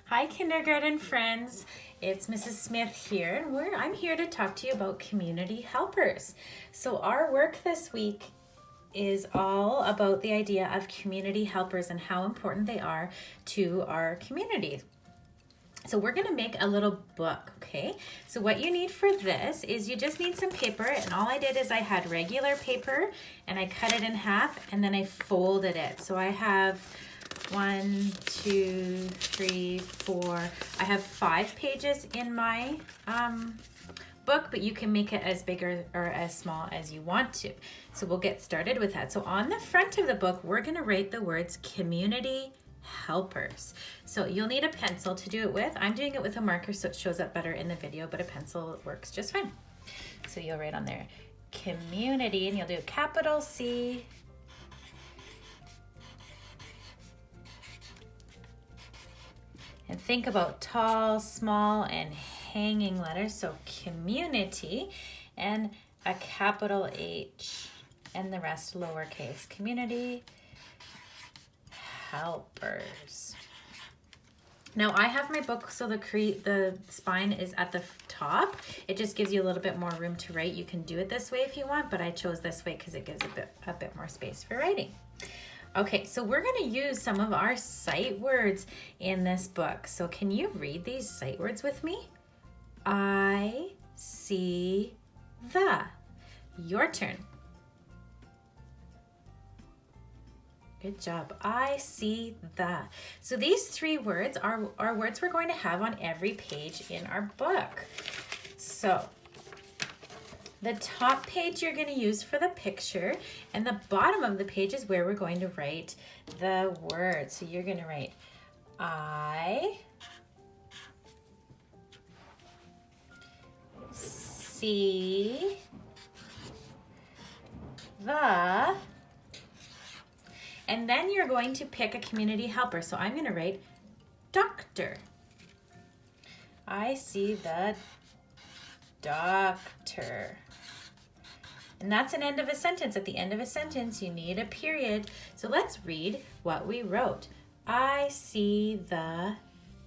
Hi kindergarten friends, it's Mrs. Smith here and I'm here to talk to you about community helpers. So our work this week is all about the idea of community helpers and how important they are to our community. So we're gonna make a little book, okay? So what you need for this is you just need some paper, and all I did is I had regular paper and I cut it in half and then I folded it. So I have 1, 2, 3, 4. I have 5 pages in my book, but you can make it as big or as small as you want to. So we'll get started with that. So on the front of the book, we're gonna write the words community helpers. So you'll need a pencil to do it with. I'm doing it with a marker so it shows up better in the video, but a pencil works just fine. So you'll write on there community and you'll do a capital C, and think about tall, small, and hanging letters. So community and a capital H and the rest lowercase. Community helpers. Now I have my book so the spine is at the top. It just gives you a little bit more room to write. You can do it this way if you want, but I chose this way because it gives a bit more space for writing. Okay, so we're going to use some of our sight words in this book. So can you read these sight words with me? I see the. Your turn. Good job. I see the. So these 3 words are words we're going to have on every page in our book. So the top page you're going to use for the picture, and the bottom of the page is where we're going to write the word. So you're going to write I see the, and then you're going to pick a community helper. So I'm going to write doctor. I see the doctor. And that's an end of a sentence. At the end of a sentence, you need a period. So let's read what we wrote. I see the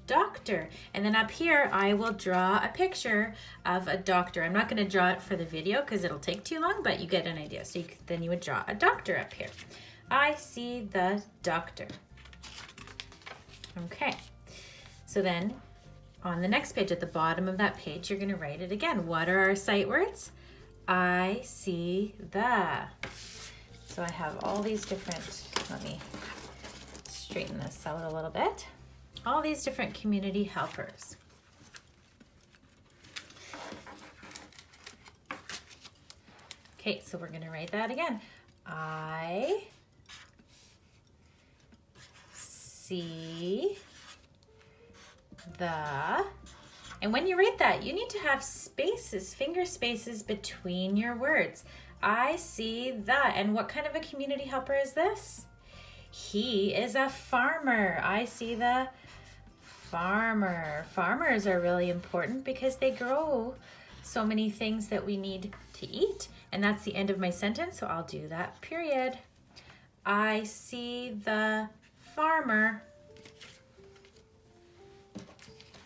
doctor. And then up here, I will draw a picture of a doctor. I'm not going to draw it for the video because it'll take too long, but you get an idea. So then you would draw a doctor up here. I see the doctor. Okay. So then on the next page, at the bottom of that page, you're going to write it again. What are our sight words? I see the. So I have all these different, let me straighten this out a little bit. All these different community helpers. Okay, so we're going to write that again. I see the. And when you write that, you need to have spaces, finger spaces between your words. I see the. And what kind of a community helper is this? He is a farmer. I see the farmer. Farmers are really important because they grow so many things that we need to eat. And that's the end of my sentence, so I'll do that period. I see the farmer.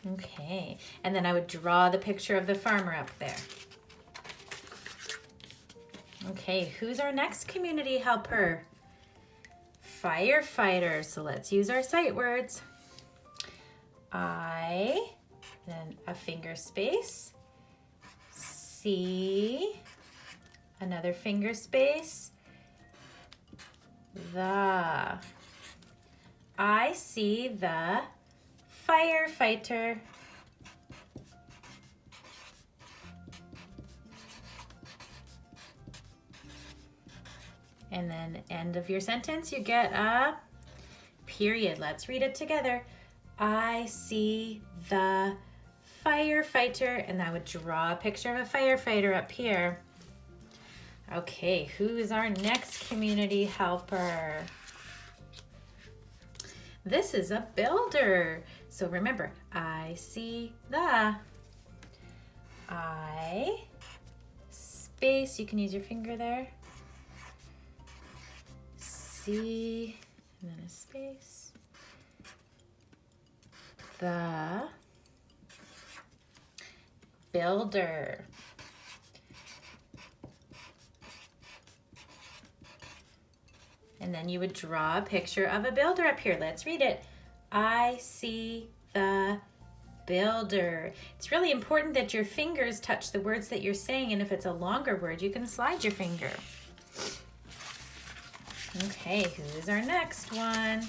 Okay, and then I would draw the picture of the farmer up there. Okay, who's our next community helper? Firefighter. So let's use our sight words. I, then a finger space, see, another finger space, the. I see the firefighter. And then end of your sentence, you get a period. Let's read it together. I see the firefighter, and I would draw a picture of a firefighter up here. Okay, who is our next community helper? This is a builder. So remember, I see the. I, space, you can use your finger there. See, and then a space. the builder. And then you would draw a picture of a builder up here. Let's read it. I see the builder. It's really important that your fingers touch the words that you're saying, and if it's a longer word, you can slide your finger. Okay, who's our next one?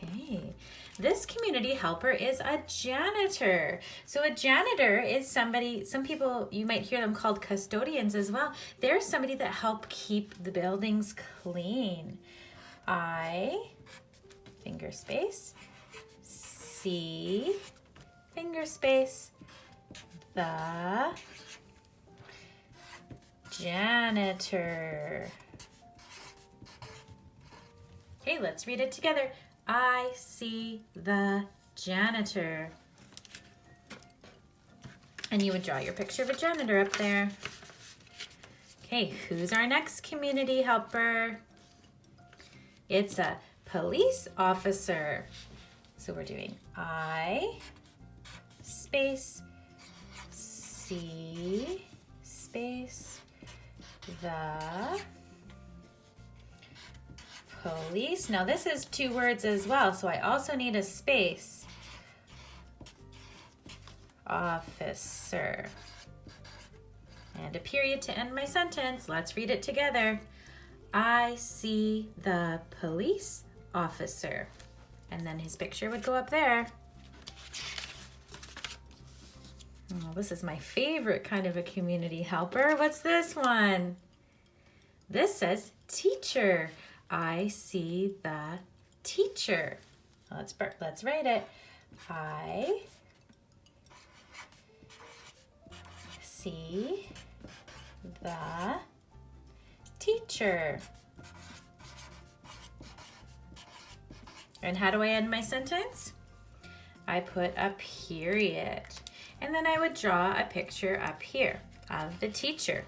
Okay, this community helper is a janitor. So a janitor is somebody, some people, you might hear them called custodians as well. They're somebody that help keep the buildings clean. I, finger space, see, finger space, the janitor. Okay, let's read it together. I see the janitor. And you would draw your picture of a janitor up there. Okay, who's our next community helper? It's a police officer. So we're doing I, space, see, space, the police. Now this is two words as well, so I also need a space. Officer. And a period to end my sentence. Let's read it together. I see the police officer. And then his picture would go up there. Oh, this is my favorite kind of a community helper. What's this one? This says teacher. I see the teacher. Let's write it. I see the teacher. And how do I end my sentence? I put a period. And then I would draw a picture up here of the teacher.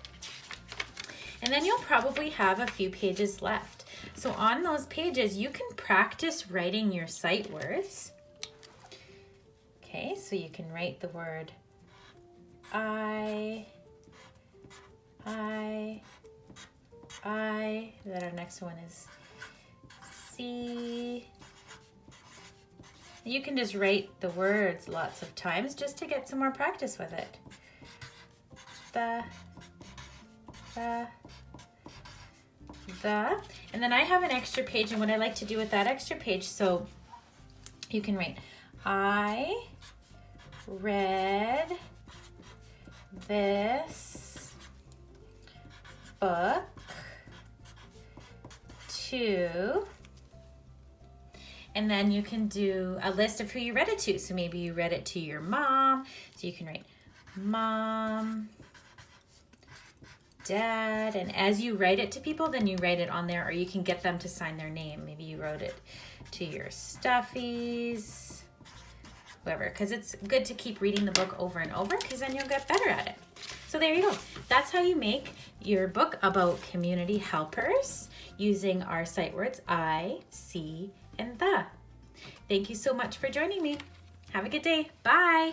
And then you'll probably have a few pages left. So on those pages, you can practice writing your sight words. Okay, so you can write the word I. Then our next one is C. You can just write the words lots of times just to get some more practice with it. The. And then I have an extra page, and what I like to do with that extra page, so you can write, I read this book to, and then you can do a list of who you read it to. So maybe you read it to your mom, so you can write mom, dad, and as you write it to people, then you write it on there, or you can get them to sign their name. Maybe you wrote it to your stuffies, whoever, because it's good to keep reading the book over and over, because then you'll get better at it. So there you go. That's how you make your book about community helpers using our sight words I, see, and the. Thank you so much for joining me. Have a good day. Bye.